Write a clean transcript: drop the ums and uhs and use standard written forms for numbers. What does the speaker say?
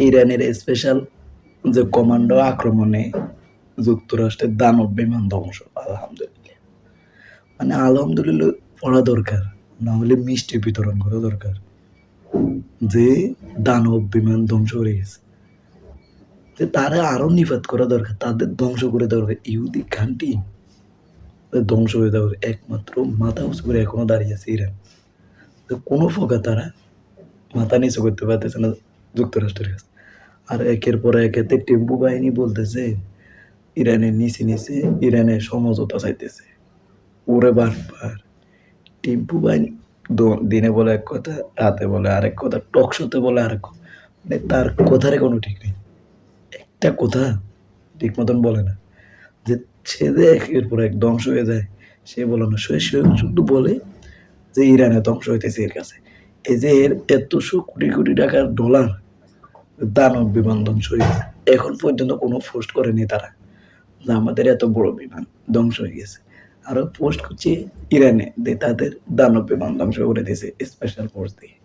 ইরানের স্পেশাল যে কমান্ডো আক্রমণে যুক্তরাষ্ট্রের দানব বিমান ধ্বংস। আলহামদুলিল্লাহ, মানে আলহামদুলিল্লাহ পড়া দরকার, না হলে মিষ্টি বিতরণ করা দরকার যে দানব বিমান ধ্বংস হয়ে গেছে। যে তারা আরো নিপাত করা দরকার, তাদের ধ্বংস করে দেওয়া দরকার। ইহুদি খানটি ধ্বংস হয়ে যাওয়ার একমাত্র মাথা উঁচু করে এখনো দাঁড়িয়ে আছে ইরান। তো কোনো প্রকার তারা মাথা নিচু করতে পারতেছে না যুক্তরাষ্ট্রের কাছে। আর একের পর এক এতে টেম্পু বাহিনী বলতেছে ইরানের নিচে নিচে ইরানের সমঝোতা চাইতেছে। ওরে বারবার টেম্পু বাহিনী দিনে বলে এক কথা, রাতে বলে আরেক কথা, টক শোতে বলে আরেক কথা, মানে তার কথারে কোনো ঠিক নেই। একটা কথা ঠিক মতন বলে না। যে সে যে একের পর এক ধ্বংস হয়ে যায় সে বলে না, সে শুধু বলে যে ইরানে ধ্বংস হইতেছে এর কাছে। এই যে এর এতশো কোটি কোটি টাকার ডলার দানব বিমান ধ্বংস হয়ে গেছে, এখন পর্যন্ত কোনো পোস্ট করেনি তারা যে আমাদের এত বড় বিমান ধ্বংস হয়ে গেছে। আরো পোস্ট করছে ইরানে যে তাদের দানব বিমান ধ্বংস করে দিয়েছে স্পেশাল ফোর্স দিয়ে।